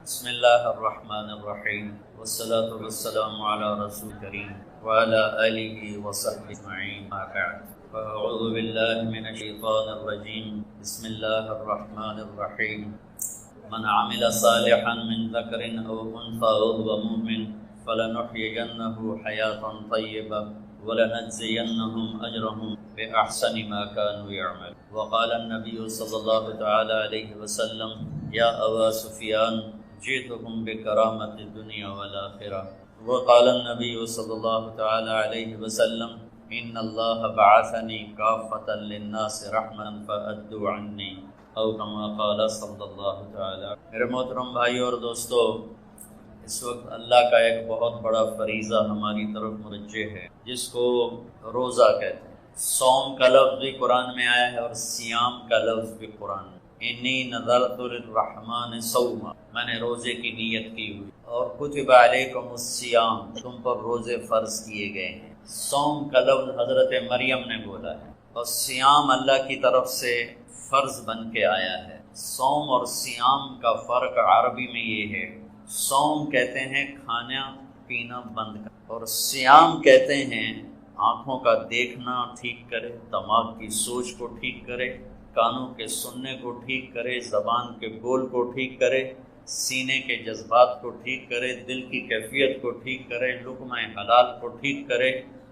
بسم اللہ الرحمن الرحیم والصلاة والسلام علی رسول کریم وعلی آلہ وصحبہ اجمعین ما بعد فاعوذ باللہ من الشیطان الرجیم بسم اللہ الرحمن الرحیم من عمل صالحا من ذکر او انثى وهو مؤمن فلنحيينه حیاتا طیبہ ولنجزینهم اجرهم بأحسن ما كانوا يعملون وقال النبی صلی اللہ تعالی علیہ وسلم یا ابا سفیان جئتكم بكرامة الدنيا والآخرة وقال النبي صلى الله تعالى عليه وسلم إن الله بعثني كافة للناس رحمة فأدوا عني أو كما قال صلى الله تعالى. میرے محترم بھائی اور دوستو، اس وقت اللہ کا ایک بہت بڑا فریضہ ہماری طرف مرجع ہے جس کو روزہ کہتے ہیں. صوم کا لفظ بھی قرآن میں آیا ہے اور سیام کا لفظ بھی قرآن میں. انی نذرت للرحمن صوما، میں نے روزے کی نیت کی ہوئی. اور کتب علیکم الصیام، تم پر روزے فرض کیے گئے ہیں. صوم کا لفظ حضرت مریم نے بولا ہے اور سیام اللہ کی طرف سے فرض بن کے آیا ہے. صوم اور سیام کا فرق عربی میں یہ ہے، صوم کہتے ہیں کھانا پینا بند کر، اور سیام کہتے ہیں آنکھوں کا دیکھنا ٹھیک کرے، دماغ کی سوچ کو ٹھیک کرے، کانوں کے سننے کو ٹھیک کرے، زبان کے بول کو ٹھیک کرے، سینے کے جذبات کو ٹھیک کرے، دل کی کیفیت کو ٹھیک کرے، لقمہ حلال کو ٹھیک کرے،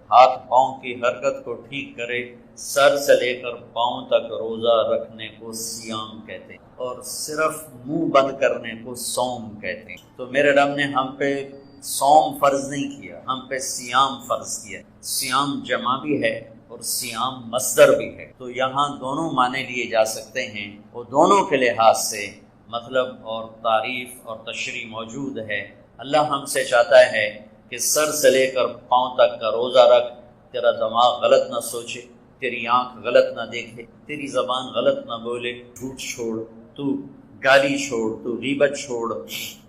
ہاتھ پاؤں کی حرکت کو ٹھیک کرے. سر سے لے کر پاؤں تک روزہ رکھنے کو سیام کہتے ہیں اور صرف منہ بند کرنے کو صوم کہتے ہیں. تو میرے رب نے ہم پہ صوم فرض نہیں کیا، ہم پہ سیام فرض کیا. سیام جمع بھی ہے اور سیام مصدر بھی ہے، تو یہاں دونوں معنی لیے جا سکتے ہیں. وہ دونوں کے لحاظ سے مطلب اور تعریف اور تشریح موجود ہے. اللہ ہم سے چاہتا ہے کہ سر سے لے کر پاؤں تک کا روزہ رکھ، تیرا دماغ غلط نہ سوچے، تیری آنکھ غلط نہ دیکھے، تیری زبان غلط نہ بولے، جھوٹ چھوڑ، تو گالی چھوڑ، تو غیبت چھوڑ،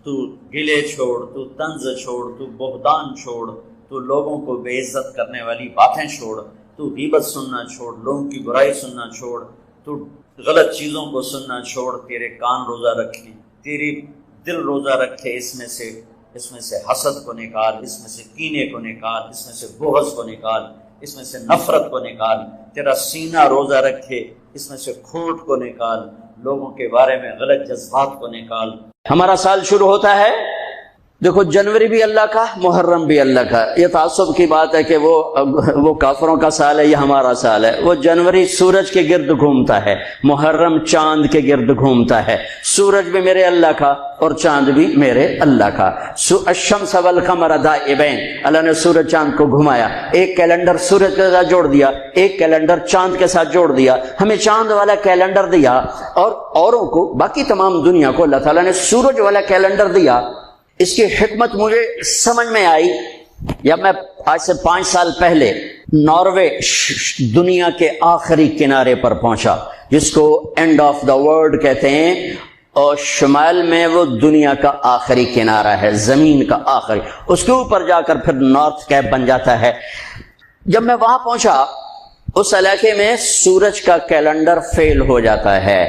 تو گلے چھوڑ، تو طنز چھوڑ، تو بہتان چھوڑ، تو لوگوں کو بے عزت کرنے والی باتیں چھوڑ، تو غیبت سننا چھوڑ، لوگوں کی برائی سننا چھوڑ، تو غلط چیزوں کو سننا چھوڑ. تیرے کان روزہ رکھیں، تیری دل روزہ رکھے، اس میں سے حسد کو نکال، اس میں سے کینے کو نکال، اس میں سے بغض کو نکال، اس میں سے نفرت کو نکال. تیرا سینہ روزہ رکھے، اس میں سے کھوٹ کو نکال، لوگوں کے بارے میں غلط جذبات کو نکال. ہمارا سال شروع ہوتا ہے، دیکھو جنوری بھی اللہ کا، محرم بھی اللہ کا. یہ تعصب کی بات ہے کہ وہ کافروں کا سال ہے، یہ ہمارا سال ہے. وہ جنوری سورج کے گرد گھومتا ہے، محرم چاند کے گرد گھومتا ہے. سورج بھی میرے اللہ کا اور چاند بھی میرے اللہ کا. الشمس والقمر دائبین، اللہ نے سورج چاند کو گھمایا. ایک کیلنڈر سورج کے ساتھ جوڑ دیا، ایک کیلنڈر چاند کے ساتھ جوڑ دیا. ہمیں چاند والا کیلنڈر دیا اور اوروں کو، باقی تمام دنیا کو اللہ تعالیٰ نے سورج والا کیلنڈر دیا. اس کی حکمت مجھے سمجھ میں آئی جب میں آج سے 5 سال پہلے ناروے دنیا کے آخری کنارے پر پہنچا، جس کو اینڈ آف دا ورلڈ کہتے ہیں، اور شمال میں وہ دنیا کا آخری کنارہ ہے، زمین کا آخری. اس کے اوپر جا کر پھر نارتھ کیپ بن جاتا ہے. جب میں وہاں پہنچا، اس علاقے میں سورج کا کیلنڈر فیل ہو جاتا ہے.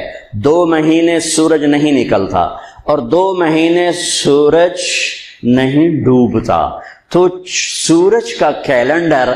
2 مہینے سورج نہیں نکلتا اور 2 مہینے سورج نہیں ڈوبتا. تو سورج کا کیلنڈر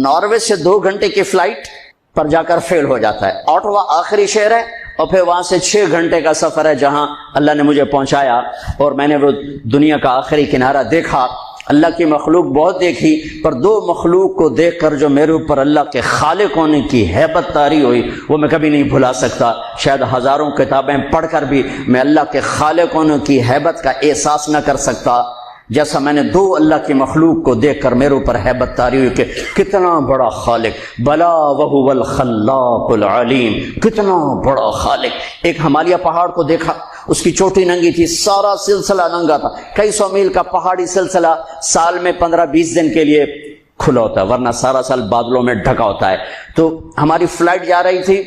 ناروے سے 2 گھنٹے کی فلائٹ پر جا کر فیل ہو جاتا ہے. آٹوا آخری شہر ہے اور پھر وہاں سے 6 گھنٹے کا سفر ہے جہاں اللہ نے مجھے پہنچایا. اور میں نے وہ دنیا کا آخری کنارہ دیکھا. اللہ کی مخلوق بہت دیکھی، پر 2 مخلوق کو دیکھ کر جو میرے اوپر اللہ کے خالق ہونے کی ہیبت طاری ہوئی، وہ میں کبھی نہیں بھلا سکتا. شاید ہزاروں کتابیں پڑھ کر بھی میں اللہ کے خالق ہونے کی ہیبت کا احساس نہ کر سکتا جیسا میں نے 2 اللہ کی مخلوق کو دیکھ کر میرے اوپر ہیبت طاری ہوئی کہ کتنا بڑا خالق. بلا وہو الخلاق العلیم، کتنا بڑا خالق. ایک ہمالیہ پہاڑ کو دیکھا، اس کی چوٹی ننگی تھی، سارا سلسلہ ننگا تھا. کئی 100 میل کا پہاڑی سلسلہ سال میں 15-20 دن کے لیے کھلا ہوتا ہے، ورنہ سارا سال بادلوں میں ڈھکا ہوتا ہے. تو ہماری فلائٹ جا رہی تھی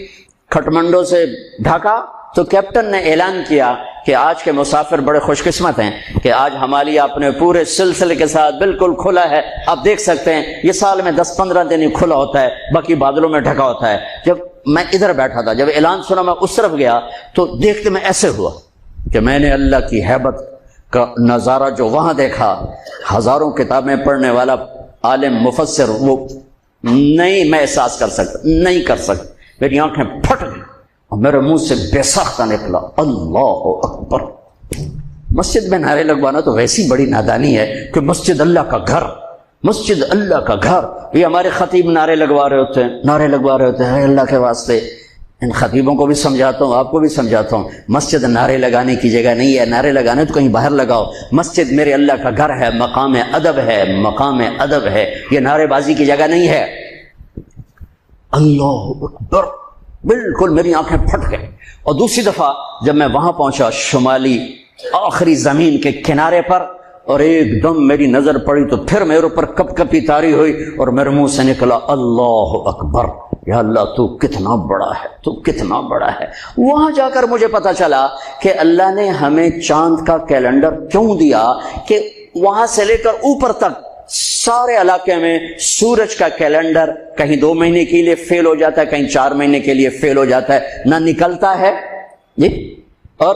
کھٹمنڈو سے ڈھاکا. تو کیپٹن نے اعلان کیا کہ آج کے مسافر بڑے خوش قسمت ہیں کہ آج ہمالیہ اپنے پورے سلسلے کے ساتھ بالکل کھلا ہے. آپ دیکھ سکتے ہیں یہ سال میں 10-15 دن ہی کھلا ہوتا ہے، باقی بادلوں میں ڈھکا ہوتا ہے. جب میں ادھر بیٹھا تھا، جب اعلان سنا میں اس طرف گیا تو دیکھتے میں ایسے ہوا کہ میں نے اللہ کی ہیبت کا نظارہ جو وہاں دیکھا، ہزاروں کتابیں پڑھنے والا عالم مفسر وہ نہیں میں احساس کر سکتا، نہیں کر سکتا، میری آنکھیں پھٹ گئی اور میرے منہ سے بے ساختہ نکلا اللہ اکبر۔ مسجد میں نعرے لگوانا تو ویسی بڑی نادانی ہے کہ مسجد اللہ کا گھر، مسجد اللہ کا گھر، یہ ہمارے خطیب نعرے لگوا رہے ہوتے ہیں، نعرے لگوا رہے ہوتے ہیں۔ اللہ کے واسطے ان خطیبوں کو بھی سمجھاتا ہوں، آپ کو بھی سمجھاتا ہوں، مسجد نعرے لگانے کی جگہ نہیں ہے، نعرے لگانے تو کہیں باہر لگاؤ، مسجد میرے اللہ کا گھر ہے، مقام ادب ہے، مقام ادب ہے، یہ نعرے بازی کی جگہ نہیں ہے۔ اللہ اکبر، بالکل میری آنکھیں پھٹ گئی۔ اور دوسری دفعہ جب میں وہاں پہنچا شمالی آخری زمین کے کنارے پر، اور ایک دم میری نظر پڑی تو پھر میرے اوپر کپ کپی طاری ہوئی اور میرے منہ سے نکلا اللہ اکبر، یا اللہ تو کتنا بڑا ہے، تو کتنا بڑا ہے۔ وہاں جا کر مجھے پتا چلا کہ اللہ نے ہمیں چاند کا کیلنڈر کیوں دیا کہ وہاں سے لے کر اوپر تک سارے علاقے میں سورج کا کیلنڈر کہیں 2 مہینے کے لیے فیل ہو جاتا ہے، کہیں 4 مہینے کے لیے فیل ہو جاتا ہے، نہ نکلتا ہے جی، اور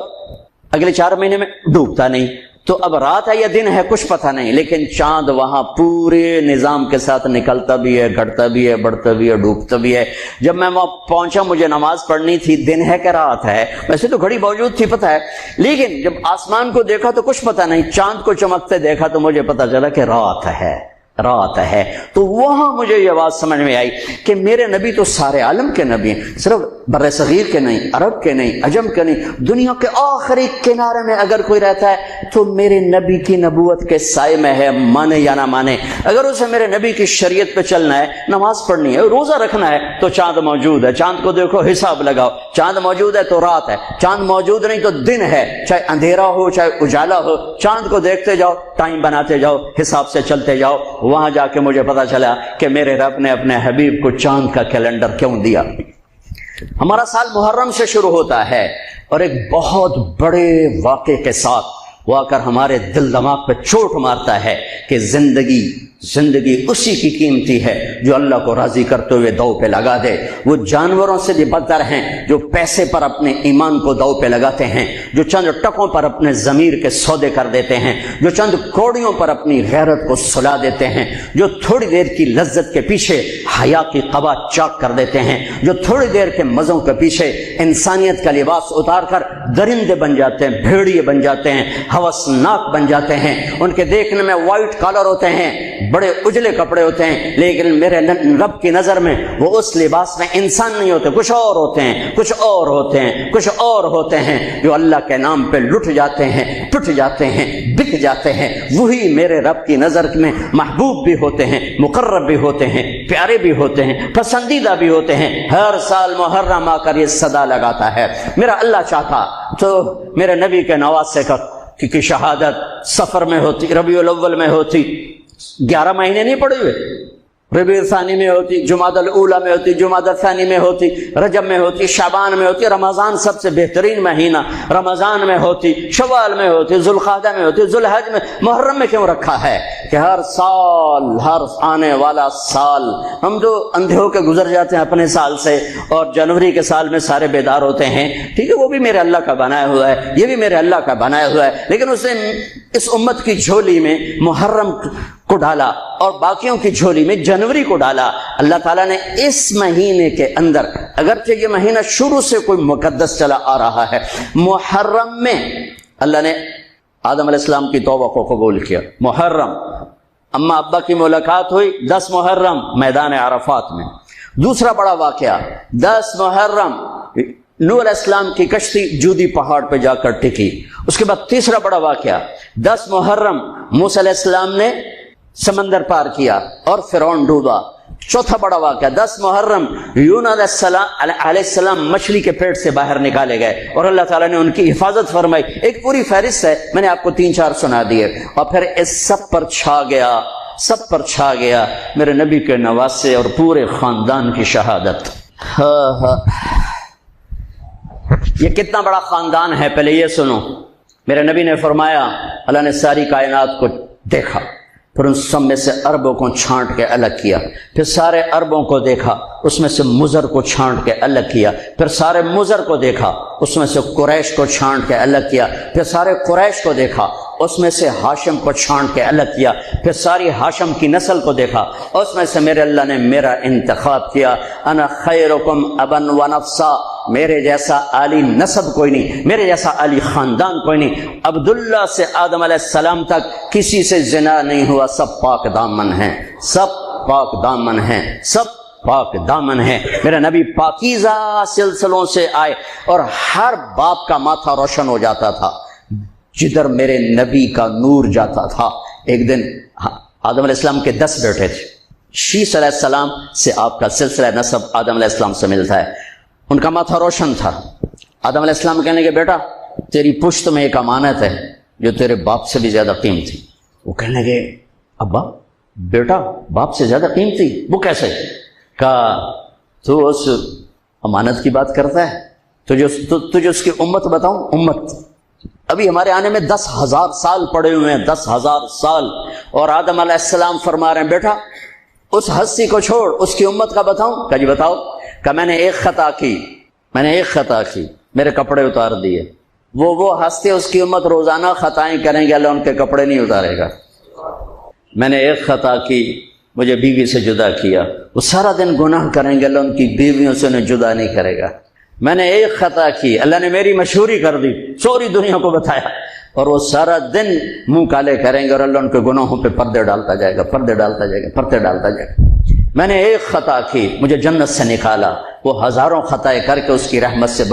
اگلے 4 مہینے میں ڈوبتا نہیں۔ تو اب رات ہے یا دن ہے کچھ پتہ نہیں، لیکن چاند وہاں پورے نظام کے ساتھ نکلتا بھی ہے، گھٹتا بھی ہے، بڑھتا بھی ہے، ڈوبتا بھی ہے۔ جب میں وہاں پہنچا مجھے نماز پڑھنی تھی، دن ہے کہ رات ہے، ویسے تو گھڑی موجود تھی پتہ ہے، لیکن جب آسمان کو دیکھا تو کچھ پتہ نہیں، چاند کو چمکتے دیکھا تو مجھے پتہ چلا کہ رات ہے، رات ہے۔ تو وہاں مجھے یہ بات سمجھ میں آئی کہ میرے نبی تو سارے عالم کے نبی ہیں، صرف بر صغیر کے نہیں، عرب کے نہیں، عجم کے نہیں، دنیا کے آخری کنارے میں اگر کوئی رہتا ہے تو میرے نبی کی نبوت کے سائے میں ہے، مانے یا نہ مانے۔ اگر اسے میرے نبی کی شریعت پہ چلنا ہے، نماز پڑھنی ہے، روزہ رکھنا ہے، تو چاند موجود ہے، چاند کو دیکھو، حساب لگاؤ، چاند موجود ہے تو رات ہے، چاند موجود نہیں تو دن ہے، چاہے اندھیرا ہو چاہے اجالا ہو، چاند کو دیکھتے جاؤ، ٹائم بناتے جاؤ، حساب سے چلتے جاؤ۔ وہاں جا کے مجھے پتا چلا کہ میرے رب نے اپنے حبیب کو چاند کا کیلنڈر کیوں دیا۔ ہمارا سال محرم سے شروع ہوتا ہے اور ایک بہت بڑے واقعے کے ساتھ وہ آ کر ہمارے دل دماغ پہ چوٹ مارتا ہے کہ زندگی اسی کی قیمتی ہے جو اللہ کو راضی کرتے ہوئے دو پہ لگا دے۔ وہ جانوروں سے بھی بدتر ہیں جو پیسے پر اپنے ایمان کو دو پہ لگاتے ہیں، جو چند ٹکوں پر اپنے ضمیر کے سودے کر دیتے ہیں، جو چند کوڑیوں پر اپنی غیرت کو سلا دیتے ہیں، جو تھوڑی دیر کی لذت کے پیچھے حیا کی قبا چاک کر دیتے ہیں، جو تھوڑی دیر کے مزوں کے پیچھے انسانیت کا لباس اتار کر درندے بن جاتے ہیں، بھیڑیے بن جاتے ہیں، ہوسناک بن جاتے ہیں۔ ان کے دیکھنے میں وائٹ کالر ہوتے ہیں، بڑے اجلے کپڑے ہوتے ہیں، لیکن میرے رب کی نظر میں وہ اس لباس میں انسان نہیں ہوتے، کچھ اور ہوتے ہیں، کچھ اور ہوتے ہیں، کچھ اور ہوتے ہیں، جو اللہ کے نام پہ لٹ جاتے ہیں، پٹ جاتے ہیں، بک جاتے ہیں۔ وہی میرے رب کی نظر میں محبوب بھی ہوتے ہیں، مقرب بھی ہوتے ہیں، پیارے بھی ہوتے ہیں، پسندیدہ بھی ہوتے ہیں۔ ہر سال محرم آ کر یہ صدا لگاتا ہے۔ میرا اللہ چاہتا تو میرے نبی کے نواسے کی شہادت سفر میں ہوتی، ربیع الاول میں ہوتی، 11 مہینے نہیں پڑے ہوئے، ربیع ثانی میں ہوتی، جمادی الاولیٰ میں ہوتی، جمادی ثانی میں ہوتی، رجب میں ہوتی، شعبان میں ہوتی، رمضان سب سے بہترین مہینہ رمضان میں ہوتی، شوال میں ہوتی، ذوالقعدہ میں ہوتی، ذوالحج میں۔ محرم میں کیوں رکھا ہے کہ ہر سال، ہر آنے والا سال ہم جو اندھے ہو کے گزر جاتے ہیں اپنے سال سے، اور جنوری کے سال میں سارے بیدار ہوتے ہیں، ٹھیک ہے، وہ بھی میرے اللہ کا بنایا ہوا ہے، یہ بھی میرے اللہ کا بنایا ہوا ہے، لیکن اس نے اس امت کی جھولی میں محرم کو ڈالا اور باقیوں کی جھولی میں جنوری کو ڈالا۔ اللہ تعالیٰ نے اس مہینے کے اندر، اگرچہ یہ مہینہ شروع سے کوئی مقدس چلا آ رہا ہے، محرم میں اللہ نے آدم علیہ السلام کی توبہ کو قبول کیا۔ محرم، اما ابا کی ملاقات ہوئی 10 محرم میدان عرفات میں۔ دوسرا بڑا واقعہ 10 محرم نوح علیہ السلام کی کشتی جودی پہاڑ پہ جا کر ٹکی۔ اس کے بعد تیسرا بڑا واقعہ 10 محرم موسیٰ علیہ السلام نے سمندر پار کیا اور فرعون ڈوبا۔ چوتھا بڑا واقعہ 10 محرم یونس علیہ السلام مچھلی کے پیٹ سے باہر نکالے گئے اور اللہ تعالیٰ نے ان کی حفاظت فرمائی۔ ایک پوری فہرست ہے، میں نے آپ کو 3-4 سنا دیے۔ اور پھر اس سب پر چھا گیا میرے نبی کے نواسے اور پورے خاندان کی شہادت۔ یہ کتنا بڑا خاندان ہے، پہلے یہ سنو۔ میرے نبی نے فرمایا، اللہ نے ساری کائنات کو دیکھا، پھر ان سب میں سے عربوں کو چھانٹ کے الگ کیا، پھر سارے عربوں کو دیکھا، اس میں سے مضر کو چھانٹ کے الگ کیا، پھر سارے مضر کو دیکھا، اس میں سے قریش کو چھانٹ کے الگ کیا، پھر سارے قریش کو دیکھا، اس میں سے ہاشم کو چھانٹ کے الگ کیا، پھر ساری ہاشم کی نسل کو دیکھا، اس میں سے میرے اللہ نے میرا انتخاب کیا۔ انا خیرکم ابا و نفسا، میرے جیسا عالی نسب کوئی نہیں، میرے جیسا عالی خاندان کوئی نہیں۔ عبداللہ سے آدم علیہ السلام تک کسی سے زنا نہیں ہوا، سب پاک دامن ہیں، سب پاک دامن ہیں، سب پاک دامن ہیں۔ میرے نبی پاکیزہ سلسلوں سے آئے اور ہر باپ کا ماتھا روشن ہو جاتا تھا جدھر میرے نبی کا نور جاتا تھا۔ ایک دن آدم علیہ السلام کے 10 بیٹے تھے، شیث علیہ السلام سے آپ کا سلسلہ نسب آدم علیہ السلام سے ملتا ہے، ان کا ماتھا روشن تھا۔ آدم علیہ السلام کہنے لگے بیٹا تیری پشت میں ایک امانت ہے جو تیرے باپ سے بھی زیادہ قیمتی۔ وہ کہنے لگے ابا بیٹا باپ سے زیادہ قیمتی، وہ کیسے؟ کہا تو اس امانت کی بات کرتا ہے، تجھے اس کی امت بتاؤں؟ امت ابھی ہمارے آنے میں 10,000 سال پڑے ہوئے ہیں، 10,000 سال، اور آدم علیہ السلام فرما رہے ہیں بیٹا اس ہستی کو چھوڑ، اس کی امت کا بتاؤں؟ کہا جی بتاؤ۔ کہ میں نے ایک خطا کی، میرے کپڑے اتار دیے۔ وہ ہستی اس کی امت روزانہ خطائیں کریں گے، اللہ ان کے کپڑے نہیں اتارے گا۔ میں نے ایک خطا کی، مجھے بیوی سے جدا کیا، وہ سارا دن گناہ کریں گے، اللہ ان کی بیویوں سے انہیں جدا نہیں کرے گا۔ میں نے ایک خطا کی، اللہ نے میری مشہوری کر دی، سوری دنیا کو بتایا، اور وہ سارا دن منہ کالے کریں گے اور اللہ ان کے گناہوں پہ پردے ڈالتا جائے گا، پردے ڈالتا جائے گا، پردے ڈالتا جائے گا۔ میں نے ایک خطا کی، مجھے جنت سے نکالا، وہ ہزاروں خطائیں کر کے اس کی رحمت سے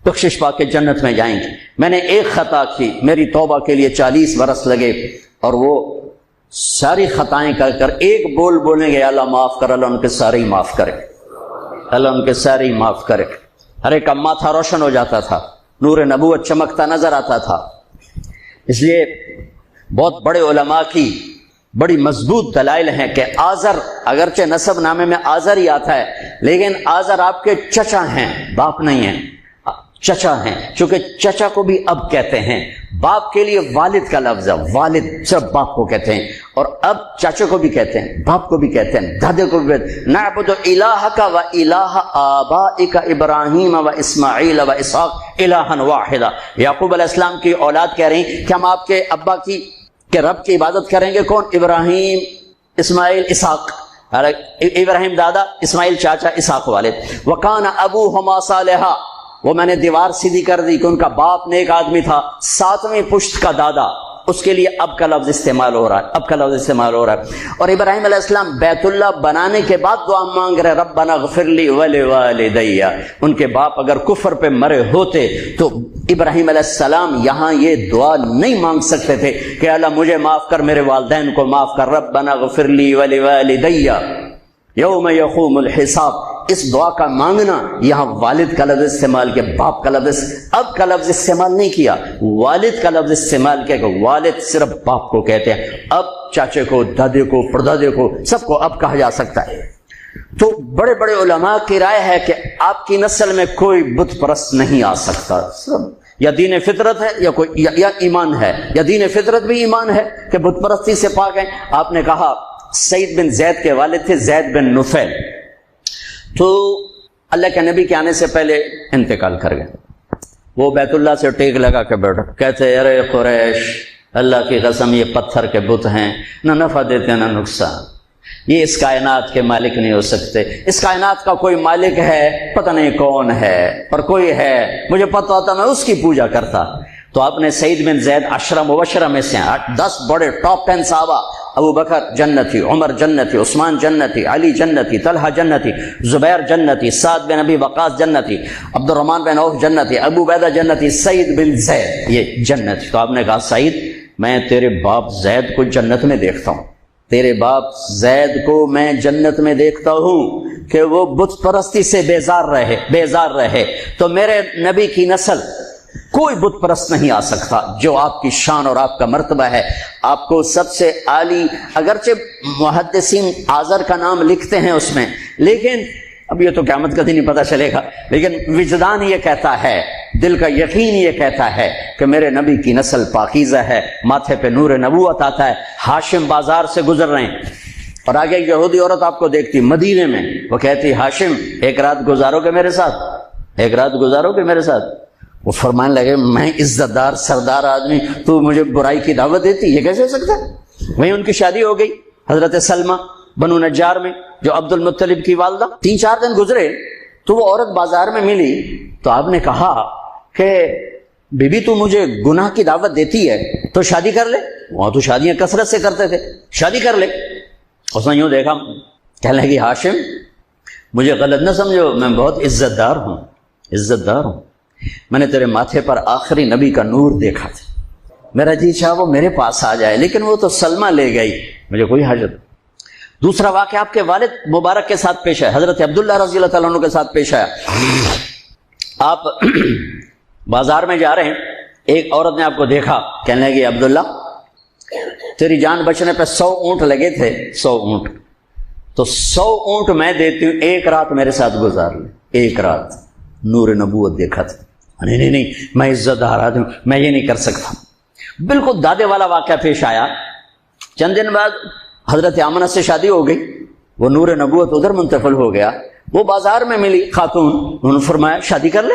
بخشش پا کے جنت میں جائیں گے۔ میں نے ایک خطا کی، میری توبہ کے لیے 40 برس لگے، اور وہ ساری خطائیں کر کر ایک بول بولیں گے اللہ معاف کر، اللہ ان کے سارے ہی معاف کرے، اللہ ان کے سارے ہی معاف کرے۔ ہر ایک کا ماتھا روشن ہو جاتا تھا، نور نبوت چمکتا نظر آتا تھا۔ اس لیے بہت بڑے علماء کی بڑی مضبوط دلائل ہیں کہ آزر، اگرچہ نسب نامے میں آزر ہی آتا ہے، لیکن آزر آپ کے چچا ہیں، باپ نہیں ہیں، چچا ہیں، چونکہ چچا کو بھی اب کہتے ہیں۔ باپ کے لیے والد کا لفظ ہے، والد صرف باپ کو کہتے ہیں، اور اب چاچے کو بھی کہتے ہیں، باپ کو بھی کہتے ہیں، دادے کو بھی کہتے ہیں۔ نعبد الہک و الہ آبائک ابراہیم و اسماعیل و اسحاق الہا واحدا۔ یعقوب علیہ السلام کی اولاد کہہ رہی کہ ہم آپ کے ابا کی کہ رب کی عبادت کریں گے۔ کون؟ ابراہیم، اسماعیل، اسحاق۔ ابراہیم دادا، اسماعیل چاچا، اسحاق والد۔ وکان ابوہما صالحا، وہ میں نے دیوار سیدھی کر دی کہ ان کا باپ نیک آدمی تھا، 7ویں پشت کا دادا، اس کے لیے اب کا لفظ استعمال ہو رہا ہے، اب کا لفظ استعمال ہو رہا ہے۔ اور ابراہیم علیہ السلام بیت اللہ بنانے کے بعد دعا مانگ رہے ربنا اغفر لی ولوالدی۔ ان کے باپ اگر کفر پہ مرے ہوتے تو ابراہیم علیہ السلام یہاں یہ دعا نہیں مانگ سکتے تھے کہ اللہ مجھے معاف کر، میرے والدین کو معاف کر، ربنا اغفر لی ولوالدی یوم یقوم الحساب۔ اس دعا کا مانگنا، یہاں والد کا لفظ استعمال کیا، باپ کا لفظ، اب کا لفظ استعمال نہیں کیا، والد کا لفظ استعمال کیا کہ والد صرف باپ کو کہتے ہیں، اب چاچے کو، دادے کو، پردادے کو، سب کو اب کہا جا سکتا ہے۔ تو بڑے بڑے علماء کی رائے ہے کہ آپ کی نسل میں کوئی بت پرست نہیں آ سکتا، سب یا دین فطرت ہے یا ایمان ہے، یا دین فطرت بھی ایمان ہے کہ بت پرستی سے پاک ہیں۔ آپ نے کہا سعید بن زید کے والد تھے زید بن نفیل، تو اللہ کے نبی کے آنے سے پہلے انتقال کر گئے۔ وہ بیت اللہ سے ٹیک لگا کے بیٹھا، کہتے ارے قریش، اللہ کی قسم یہ پتھر کے بت ہیں، نہ نفع دیتے نہ نقصان، یہ اس کائنات کے مالک نہیں ہو سکتے۔ اس کائنات کا کوئی مالک ہے، پتہ نہیں کون ہے، پر کوئی ہے، مجھے پتہ ہوتا میں اس کی پوجا کرتا۔ تو آپ نے سعید بن زید 10 مبشرہ میں سے 10 بڑے ٹاپ 10 صحابہ، ابو بکر جنتی، عمر جنتی، عثمان جنتی، علی جنتی، طلحہ جنتی، زبیر جنتی، سعد بن ابی وقاص جنتی، عبد الرحمن بن عوف جنتی، ابو عبیدہ جنتی، سعید بن زید یہ جنتی۔ تو آپ نے کہا سعید میں تیرے باپ زید کو جنت میں دیکھتا ہوں، تیرے باپ زید کو میں جنت میں دیکھتا ہوں کہ وہ بت پرستی سے بیزار رہے، تو میرے نبی کی نسل کوئی بت پرست نہیں آ سکتا جو آپ کی شان اور آپ کا مرتبہ ہے۔ آپ کو سب سے عالی، اگرچہ محدثین آزر کا نام لکھتے ہیں اس میں، لیکن اب یہ تو قیامت کا دن ہی پتہ چلے گا، لیکن وجدان یہ کہتا ہے دل کا یقین یہ کہتا ہے کہ میرے نبی کی نسل پاکیزہ ہے، ماتھے پہ نور نبوت آتا ہے۔ ہاشم بازار سے گزر رہے ہیں اور آگے ایک یہودی عورت آپ کو دیکھتی مدینے میں، وہ کہتی ہاشم ایک رات گزارو گے میرے ساتھ، ایک رات گزارو گے میرے ساتھ؟ وہ فرمانے لگے میں عزت دار سردار آدمی، تو مجھے برائی کی دعوت دیتی، یہ کیسے ہو سکتا ہے؟ وہیں ان کی شادی ہو گئی حضرت سلمہ بنو نجار میں، جو عبد المطلب کی والدہ۔ 3-4 دن گزرے تو وہ عورت بازار میں ملی تو آپ نے کہا کہ بی بی تو مجھے گناہ کی دعوت دیتی ہے تو شادی کر لے، وہاں تو شادیاں کثرت سے کرتے تھے، شادی کر لے۔ اس نے یوں دیکھا، کہنے لگی ہاشم مجھے غلط نہ سمجھو، میں بہت عزت دار ہوں، عزت دار ہوں، میں نے تیرے ماتھے پر آخری نبی کا نور دیکھا تھا، میرا جی چاہا وہ میرے پاس آ جائے، لیکن وہ تو سلمہ لے گئی، مجھے کوئی حاجت۔ دوسرا واقعہ آپ کے والد مبارک کے ساتھ پیش ہے، حضرت عبداللہ رضی اللہ تعالیٰ عنہ کے ساتھ پیش آیا۔ آپ بازار میں جا رہے ہیں، ایک عورت نے آپ کو دیکھا، کہنے لگی عبداللہ تیری جان بچنے پہ 100 اونٹ لگے تھے، 100 اونٹ، تو 100 اونٹ میں دیتی ہوں، ایک رات میرے ساتھ گزار لے، ایک رات۔ نور نبوت دیکھا تھا، نہیں نہیں میں عزت دار آدمی ہوں، میں یہ نہیں کر سکتا۔ بالکل دادے والا واقعہ پیش آیا۔ چند دن بعد حضرت آمنہ سے شادی ہو گئی، وہ نور نبوت ادھر منتقل ہو گیا۔ وہ بازار میں ملی خاتون، انہوں نے فرمایا شادی کر لے،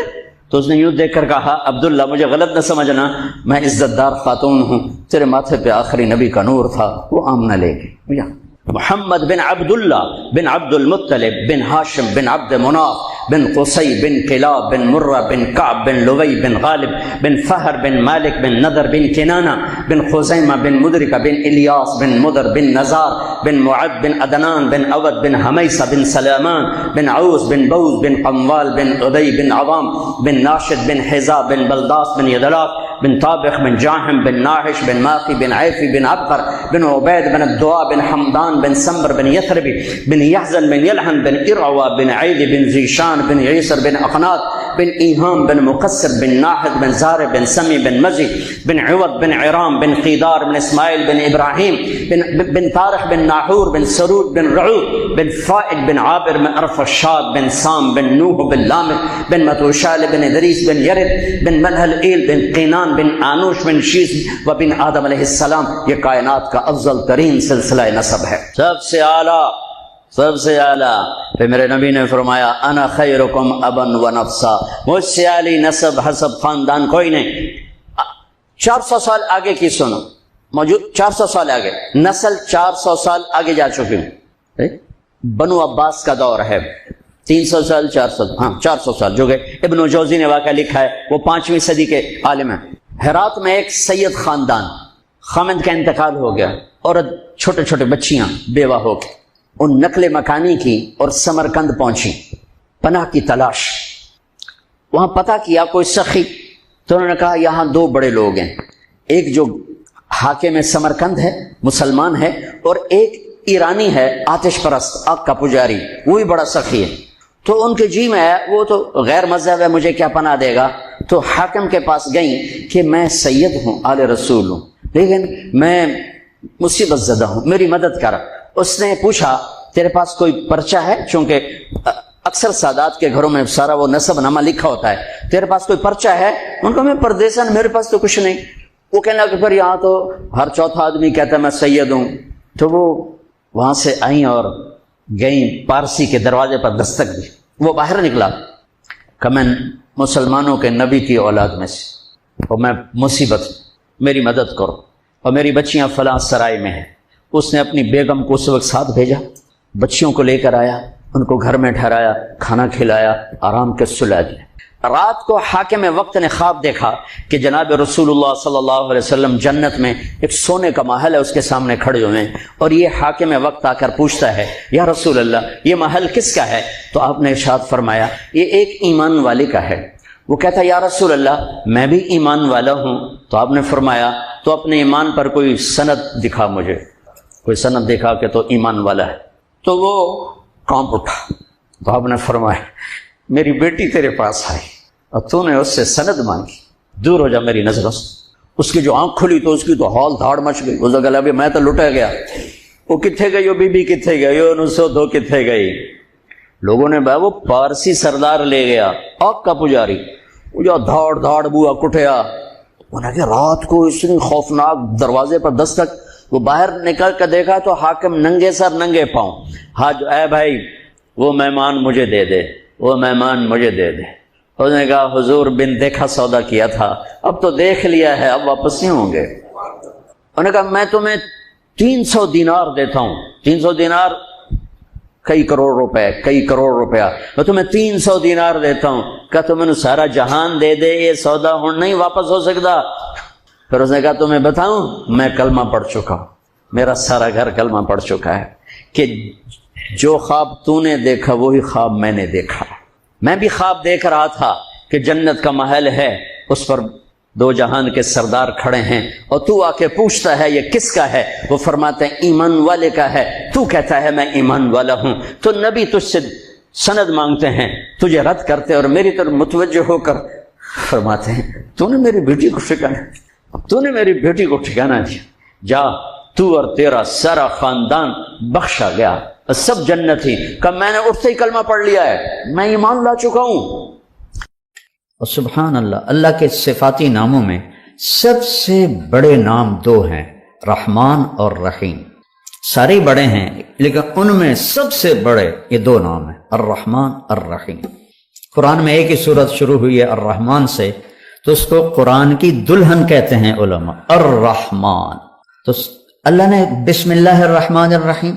تو اس نے یوں دیکھ کر کہا عبداللہ مجھے غلط نہ سمجھنا، میں عزت دار خاتون ہوں، تیرے ماتھے پہ آخری نبی کا نور تھا۔ وہ آمنہ لے گئی۔ محمد بن عبداللہ بن عبد المطلب بن ہاشم بن عبد مناف بن قصی بن کلاب بن مرہ بن کعب بن لوی بن غالب بن فہر بن مالک بن نضر بن کنانہ بن خزیمہ بن مدرکہ بن الیاس بن مدر بن نزار بن معد بن عدنان بن عود بن حمیسہ بن سلیمان بن عوس بن بوز بن قموال بن عدی بن عوام بن ناشد بن حزا بن بلداس بن یدلاف بن طابخ بن جاہم بن ناحش بن ماقی بن عیفی بن عبقر بن عبید بن الدعاء بن حمدان بن سمبر بن یثربی بن یحزن بن یلحن بن ارعوا بن عید بن زیشان بن عیسر بن اقناط بن ایہام بن مقصر بن ناحد بن زار بن سمی بن مزی بن عوض بن عرام بن قیدار بن اسماعیل بن ابراہیم بن طارق بن ناحور بن سرود بن رعود بن فائد بن عابر بن ارفشاد بن سام بن نوح بن لامح بن متوشال بن ادریس بن یرد بن ملحل ایل بن قینان بن آنوش بن شیس و بن آدم علیہ السلام۔ یہ کائنات کا افضل ترین سلسلہ نسب ہے، سب سے اعلیٰ، سب سے اعلیٰ۔ پھر میرے نبی نے فرمایا انا خیرکم ابن و نفسا، مجھ سے اعلی نسب حسب خاندان کوئی نہیں۔ 400 سال آگے کی سنو، موجود 400 سال آگے، نسل 400 سال آگے جا چکی ہوں۔ بنو عباس کا دور ہے، 300 سال 400 سال جو کہ ابن جوزی نے واقعہ لکھا ہے، وہ 5ویں صدی کے عالم ہیں۔ ہرات میں ایک سید خاندان، خامد کا انتقال ہو گیا، عورت چھوٹے چھوٹے بچیاں بیوہ ہو کے ان نقل مکانی کی اور سمرقند پہنچی، پناہ کی تلاش۔ وہاں پتہ کیا کوئی سخی، تو انہوں نے کہا یہاں 2 بڑے لوگ ہیں، ایک جو حاکم سمرقند ہے مسلمان ہے، اور ایک ایرانی ہے آتش پرست آگ کا پجاری، وہ بھی بڑا سخی ہے۔ تو ان کے جی میں ہے وہ تو غیر مذہب ہے، مجھے کیا پناہ دے گا؟ تو حاکم کے پاس گئیں کہ میں سید ہوں، آل رسول ہوں، لیکن میں مصیبت زدہ ہوں، میری مدد کر۔ اس نے پوچھا تیرے پاس کوئی پرچہ ہے؟ چونکہ اکثر سادات کے گھروں میں سارا وہ نسب نامہ لکھا ہوتا ہے، تیرے پاس کوئی پرچہ ہے؟ ان کو میں پردیسن، میرے پاس تو کچھ نہیں۔ وہ کہنے لگا کہ پھر یہاں تو ہر چوتھا آدمی کہتا ہے میں سید ہوں۔ تو وہ وہاں سے آئیں اور گئیں، پارسی کے دروازے پر دستک دی۔ وہ باہر نکلا کہ میں مسلمانوں کے نبی کی اولاد میں سے، اور میں مصیبت، میری مدد کرو، اور میری بچیاں فلاں سرائے میں ہیں۔ اس نے اپنی بیگم کو اس وقت ساتھ بھیجا، بچیوں کو لے کر آیا، ان کو گھر میں ٹھہرایا، کھانا کھلایا، آرام کے سلا دیا۔ رات کو حاکم وقت نے خواب دیکھا کہ جناب رسول اللہ صلی اللہ علیہ وسلم جنت میں ایک سونے کا محل ہے، اس کے سامنے کھڑے ہوئے ہیں، اور یہ حاکم وقت آ کر پوچھتا ہے یا رسول اللہ یہ محل کس کا ہے؟ تو آپ نے ارشاد فرمایا یہ ایک ایمان والے کا ہے۔ وہ کہتا ہے یا رسول اللہ میں بھی ایمان والا ہوں۔ تو آپ نے فرمایا تو اپنے ایمان پر کوئی سند دکھا، مجھے کوئی سند دکھا کہ تو ایمان والا ہے۔ تو وہ کانپ اٹھا۔ تو آپ نے فرمایا میری بیٹی تیرے پاس آئی اور تو نے اس سے سند مانگی، دور ہو جا میری نظروں سے۔ اس کی جو آنکھ کھلی تو اس کی تو ہال دھاڑ مچ گئی، اس نے کہا ابھی میں تو لٹا گیا، وہ کتنے گئی، وہ بی بی کتنے گئی، وہ 902 کتنے گئی۔ لوگوں نے وہ پارسی سردار لے گیا، آگ کا پجاری، جو دھاڑ دھاڑ بوا کٹیا، انہیں کہ رات کو اتنی خوفناک دروازے پر دستک، وہ باہر نکل کر دیکھا تو حاکم ننگے سر ننگے پاؤں، حاج اے بھائی وہ مہمان مجھے دے دے، وہ مہمان مجھے دے دے۔ اس نے کہا حضور بن دیکھا سودا کیا تھا، اب تو دیکھ لیا ہے، اب واپس نہیں ہوں گے۔ انہوں نے کہا میں تمہیں 300 دینار دیتا ہوں، 300 دینار کئی کروڑ روپے، کئی کروڑ روپیہ، میں تمہیں 300 دینار دیتا ہوں۔ کہا تو میں نے سارا جہان دے دے، یہ سودا ہوں نہیں واپس ہو سکتا۔ پھر اس نے کہا تمہیں بتاؤں، میں کلمہ پڑھ چکا ہوں، میرا سارا گھر کلمہ پڑھ چکا ہے، کہ جو خواب تو نے دیکھا وہی خواب میں نے دیکھا۔ میں بھی خواب دیکھ رہا تھا کہ جنت کا محل ہے، اس پر دو جہان کے سردار کھڑے ہیں، اور تو آ کے پوچھتا ہے یہ کس کا ہے؟ وہ فرماتے ہیں ایمان والے کا ہے۔ تو کہتا ہے میں ایمان والا ہوں، تو نبی تجھ سے سند مانگتے ہیں، تجھے رد کرتے اور میری طرف متوجہ ہو کر فرماتے ہیں تو نے میری بیٹی کو ٹھکانا، تو نے میری بیٹی کو ٹھکانا دیا، جا تو اور تیرا سارا خاندان بخشا گیا، سب جنت ہی۔ کہ میں نے اٹھتے ہی کلمہ پڑھ لیا ہے، میں ایمان لا چکا ہوں۔ اور سبحان اللہ، اللہ کے صفاتی ناموں میں سب سے بڑے نام دو ہیں، رحمان اور رحیم۔ سارے بڑے ہیں لیکن ان میں سب سے بڑے یہ دو نام ہیں، الرحمن الرحیم۔ قرآن میں ایک ہی صورت شروع ہوئی ہے الرحمن سے، تو اس کو قرآن کی دلہن کہتے ہیں علماء، الرحمن۔ تو اللہ نے بسم اللہ الرحمن الرحیم،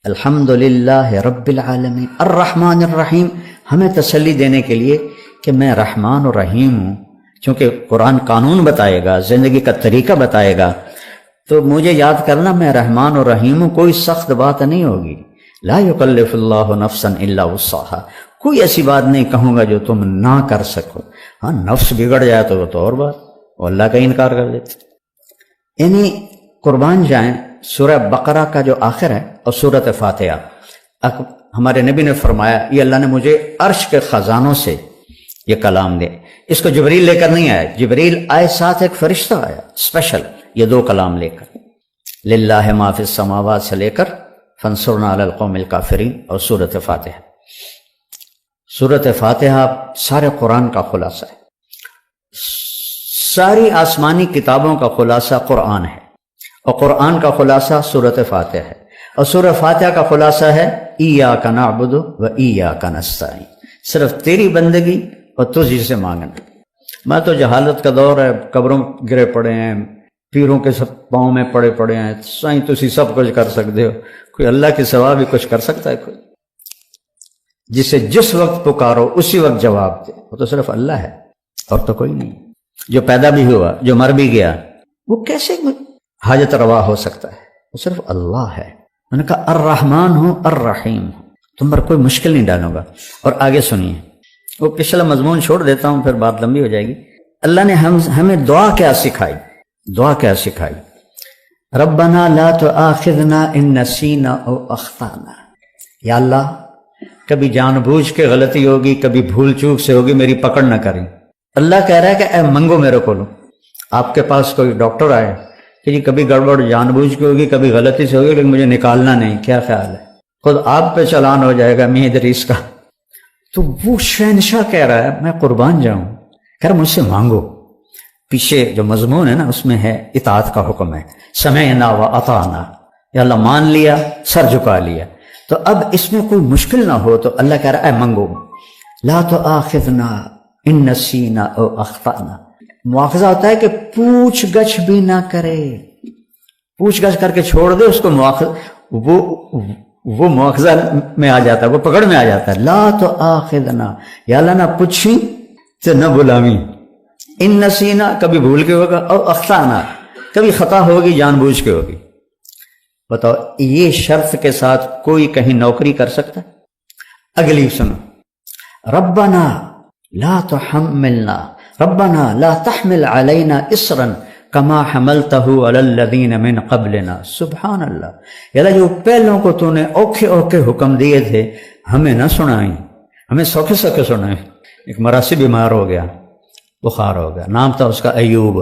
الحمدللہ رب العالمین، الرحمن الرحیم، ہمیں تسلی دینے کے لیے کہ میں رحمان و رحیم ہوں۔ چونکہ قرآن قانون بتائے گا، زندگی کا طریقہ بتائے گا، تو مجھے یاد کرنا میں رحمان و رحیم ہوں، کوئی سخت بات نہیں ہوگی۔ لا یکلف اللہ نفسا الا وسعها، کوئی ایسی بات نہیں کہوں گا جو تم نہ کر سکو۔ ہاں نفس بگڑ جائے تو وہ تو اور بات، وہ اللہ کا انکار کر دیتے۔ یعنی قربان جائیں، سورہ بقرہ کا جو آخر ہے اور سورۃ فاتحہ، ہمارے نبی نے فرمایا یہ اللہ نے مجھے عرش کے خزانوں سے یہ کلام دے۔ اس کو جبریل لے کر نہیں آیا، جبریل آئے ساتھ ایک فرشتہ آیا اسپیشل یہ دو کلام لے کر، للہ ما فی السماوات سے لے کر فانصرنا علی القوم الکافرین اور سورۃ فاتحہ۔ سورۃ فاتحہ سارے قرآن کا خلاصہ ہے، ساری آسمانی کتابوں کا خلاصہ قرآن ہے، اور قرآن کا خلاصہ سورۃ فاتحہ ہے، اور سورۃ فاتحہ کا خلاصہ ہے ایاک نعبد و ایاک نستعین، صرف تیری بندگی اور تجھ سے مانگنا۔ میں تو جہالت کا دور ہے، قبروں گرے پڑے ہیں، پیروں کے سب پاؤں میں پڑے پڑے ہیں، سائیں تسی سب کچھ کر سکتے ہو، کوئی اللہ کے سوا بھی کچھ کر سکتا ہے؟ کوئی جسے جس وقت پکارو اسی وقت جواب دے، وہ تو صرف اللہ ہے اور تو کوئی نہیں۔ جو پیدا بھی ہوا، جو مر بھی گیا، وہ کیسے حاجت روا ہو سکتا ہے؟ وہ صرف اللہ ہے۔ میں نے کہا الرحمن ہوں الرحیم ہوں، تم پر کوئی مشکل نہیں ڈالوں گا۔ اور آگے سنیے، وہ پچھلا مضمون چھوڑ دیتا ہوں پھر بات لمبی ہو جائے گی۔ اللہ نے ہمیں دعا کیا سکھائی، دعا کیا سکھائی؟ ربنا لا تؤاخذنا ان نسینا او اخطانا، یا اللہ کبھی جان بوجھ کے غلطی ہوگی، کبھی بھول چوک سے ہوگی، میری پکڑ نہ کریں۔ اللہ کہہ رہا ہے کہ اے منگو میرے کو لو۔ آپ کے پاس کوئی ڈاکٹر آئے کہ جی کبھی گڑبڑ جان بوجھ کے ہوگی، کبھی غلطی سے ہوگی، لیکن مجھے نکالنا نہیں، کیا خیال ہے؟ خود آپ پہ چلان ہو جائے گا میاں ادریس کا۔ تو وہ شہنشاہ کہہ رہا ہے میں قربان جاؤں، کہہ رہا مجھ سے مانگو۔ پیچھے جو مضمون ہے نا اس میں ہے اطاعت کا حکم ہے، سمعنا و اطعنا، یا اللہ مان لیا، سر جھکا لیا۔ تو اب اس میں کوئی مشکل نہ ہو تو اللہ کہہ رہا ہے منگو، لا تؤاخذنا ان نسینا او اخطانا۔ مواخذہ ہوتا ہے کہ پوچھ گچھ بھی نہ کرے، پوچھ گچھ کر کے چھوڑ دے اس کو، وہ مواخذہ میں آ جاتا ہے، وہ پکڑ میں آ جاتا ہے۔ لا تؤاخذنا، یا اللہ نہ پوچھی تو نہ بلاویں، ان نسینا کبھی بھول کے ہوگا، اور اخطانا کبھی خطا ہوگی جان بوجھ کے ہوگی۔ بتاؤ یہ شرط کے ساتھ کوئی کہیں نوکری کر سکتا؟ اگلی سنو، ربنا لا تحملنا، ربنا لا تحمل علینا اسرا کما حملتہ علی الذین من قبلنا۔ سبحان اللہ، یا اللہ جو پہلوں کو تو نے اوکھے اوکھے حکم دیے تھے ہمیں نہ سنائیں، ہمیں سوکھے سوکھے سنائیں۔ ایک مراسی بیمار ہو گیا، بخار ہو گیا، نام تھا اس کا ایوب،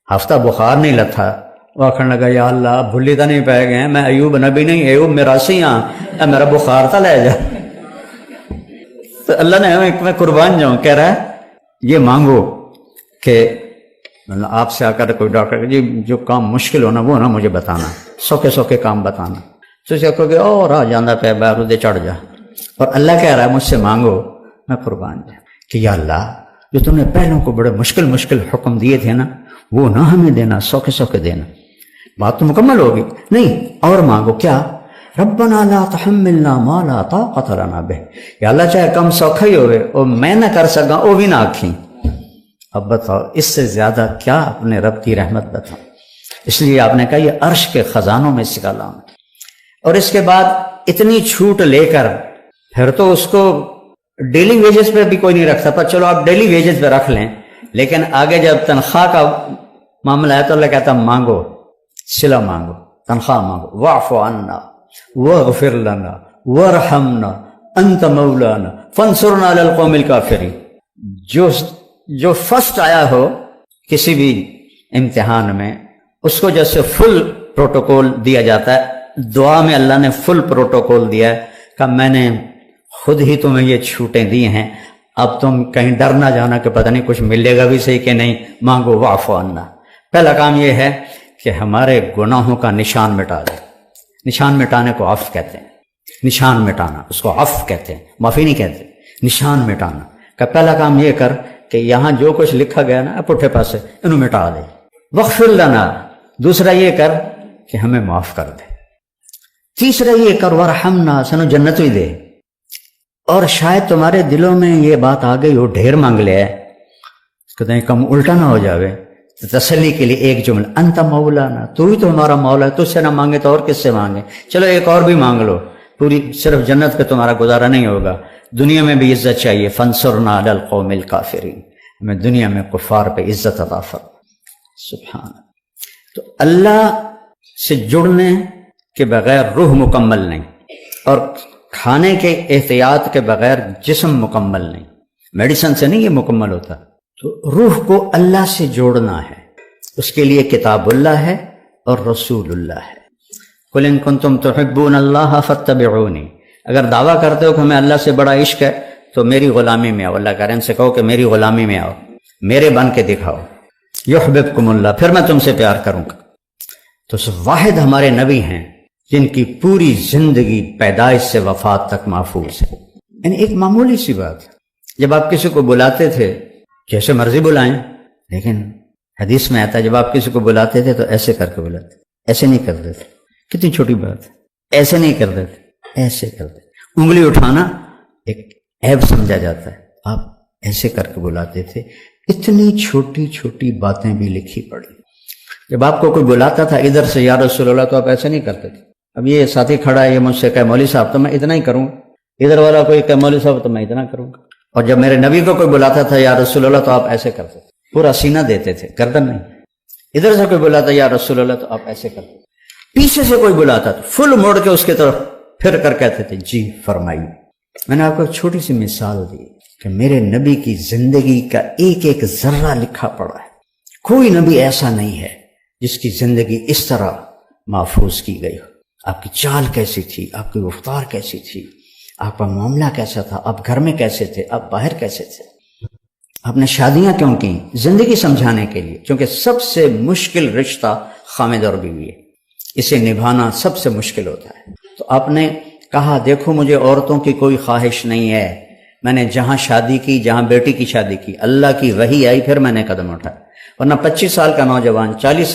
ہفتہ بخار نہیں لتھا، وہ آخر لگا یا اللہ بھلی تو نہیں پہ گئے، میں ایوب نبی نہیں، ایوب مراسی ہاں، اے میرا بخار تھا لے جا۔ تو اللہ نے ہمیں، میں قربان جاؤں، کہہ رہا ہے یہ مانگو کہ آپ سے آ کر کوئی ڈاکٹر جی جو کام مشکل ہونا وہ نا مجھے بتانا، سوکھے سوکھے کام بتانا، تو اسے کہو گے اور آ جانا پہ بارودے چڑھ جا، اور اللہ کہہ رہا ہے مجھ سے مانگو میں قربان جا کہ یا اللہ جو تم نے پہلوں کو بڑے مشکل مشکل حکم دیے تھے نا وہ نہ ہمیں دینا، سوکھے سوکھے دینا۔ بات تو مکمل ہوگی نہیں، اور مانگو کیا؟ ربنا لا تحملنا ما لا طاقت لنا بہ، یا اللہ چاہے کم سوکھا ہی ہوئے اور میں نہ کر سکا وہ بھی نہ آکھیں۔ اب بتاؤ اس سے زیادہ کیا اپنے رب کی رحمت بتاؤ؟ اس لیے آپ نے کہا یہ عرش کے خزانوں میں سے کلام ہے۔ اور اس کے بعد اتنی چھوٹ لے کر پھر تو اس کو ڈیلی ویجز پہ بھی کوئی نہیں رکھتا، پر چلو آپ ڈیلی ویجز پہ رکھ لیں، لیکن آگے جب تنخواہ کا معاملہ ہے تو اللہ کہتا مانگو، صلہ مانگو، تنخواہ مانگو، واعف عنا واغفر لنا وارحمنا انت مولانا فانصرنا علی القوم الکافرین۔ جو فرسٹ آیا ہو کسی بھی امتحان میں اس کو جیسے فل پروٹوکول دیا جاتا ہے، دعا میں اللہ نے فل پروٹوکول دیا ہے کہ میں نے خود ہی تمہیں یہ چھوٹیں دی ہیں، اب تم کہیں ڈر نہ جانا کہ پتہ نہیں کچھ ملے گا بھی صحیح کہ نہیں، مانگو واعف عنا۔ پہلا کام یہ ہے کہ ہمارے گناہوں کا نشان مٹا دے۔ نشان مٹانے کو عفو کہتے ہیں، نشان مٹانا اس کو عفو کہتے ہیں، معافی نہیں کہتے، نشان مٹانا کا پہلا کام یہ کر کہ یہاں جو کچھ لکھا گیا نا پٹھے پاسے انہوں مٹا دے۔ واغفر لنا، دوسرا یہ کر کہ ہمیں معاف کر دے۔ تیسرا یہ کر ورحمنا، سنو جنت ہی دے۔ اور شاید تمہارے دلوں میں یہ بات آ گئی ہو ڈھیر مانگ لیا ہے، کہتے ہیں کم الٹا نہ ہو جاوے، تو تسلی کے لیے ایک جملہ انت مولانا، تو ہی تو ہمارا مولا ہے، تجھ سے نہ مانگے تو اور کس سے مانگے؟ چلو ایک اور بھی مانگ لو، پوری صرف جنت پہ تمہارا گزارا نہیں ہوگا، دنیا میں بھی عزت چاہیے، فانصرنا علی القوم الکافرین، ہمیں دنیا میں کفار پہ عزت عطا فرما۔ سبحان اللہ۔ تو اللہ سے جڑنے کے بغیر روح مکمل نہیں، اور کھانے کے احتیاط کے بغیر جسم مکمل نہیں، میڈیسن سے نہیں یہ مکمل ہوتا۔ تو روح کو اللہ سے جوڑنا ہے، اس کے لیے کتاب اللہ ہے اور رسول اللہ ہے۔ قل ان کنتم تحبون اللہ فاتبعونی، اگر دعویٰ کرتے ہو کہ ہمیں اللہ سے بڑا عشق ہے تو میری غلامی میں آؤ، اللہ کہہ رہے ہیں ان سے کہو کہ میری غلامی میں آؤ، میرے بن کے دکھاؤ، یحببکم اللہ، پھر میں تم سے پیار کروں گا۔ تو واحد ہمارے نبی ہیں جن کی پوری زندگی پیدائش سے وفات تک محفوظ ہے۔ یعنی ایک معمولی سی بات، جب آپ کسی کو بلاتے تھے جیسے مرضی بلائیں، لیکن حدیث میں آتا ہے جب آپ کسی کو بلاتے تھے تو ایسے کر کے بلاتے، ایسے نہیں کرتے تھے۔ کتنی چھوٹی بات، ایسے نہیں کرتے تھے، ایسے کرتے۔ انگلی اٹھانا ایک عیب سمجھا جاتا ہے، آپ ایسے کر کے بلاتے تھے۔ اتنی چھوٹی چھوٹی باتیں بھی لکھی پڑی۔ جب آپ کو کوئی بلاتا تھا ادھر سے یا رسول اللہ تو آپ ایسے نہیں کرتے تھے۔ اب یہ ساتھی کھڑا ہے، یہ مجھ سے کہے مولوی صاحب تو میں اتنا ہی کروں، ادھر والا کوئی کہے مولوی صاحب تو میں اتنا کروں گا۔ اور جب میرے نبی کو کوئی بلاتا تھا یا رسول اللہ تو آپ ایسے کرتے تھے، پورا سینہ دیتے تھے، گردن نہیں۔ ادھر سے کوئی بلاتا یا رسول اللہ تو آپ ایسے کرتے، پیچھے سے کوئی بلاتا تو فل موڑ کے اس کی طرف پھر کر کہتے تھے جی فرمائیے۔ میں نے آپ کو ایک چھوٹی سی مثال دی کہ میرے نبی کی زندگی کا ایک ایک ذرہ لکھا پڑا ہے۔ کوئی نبی ایسا نہیں ہے جس کی زندگی اس طرح محفوظ کی گئی ہو۔ آپ کی چال کیسی تھی، آپ کی رفتار کیسی تھی، آپ کا معاملہ کیسا تھا، آپ گھر میں کیسے تھے، آپ باہر کیسے تھے، آپ نے شادیاں کیوں کی، زندگی سمجھانے کے لیے، کیونکہ سب سے مشکل رشتہ خامد اور بیوی ہے، اسے نبھانا سب سے مشکل ہوتا ہے۔ تو آپ نے کہا دیکھو مجھے عورتوں کی کوئی خواہش نہیں ہے، میں نے جہاں شادی کی، جہاں بیٹی کی شادی کی، اللہ کی وحی آئی پھر میں نے قدم اٹھایا، ورنہ 25 سال کا نوجوان 40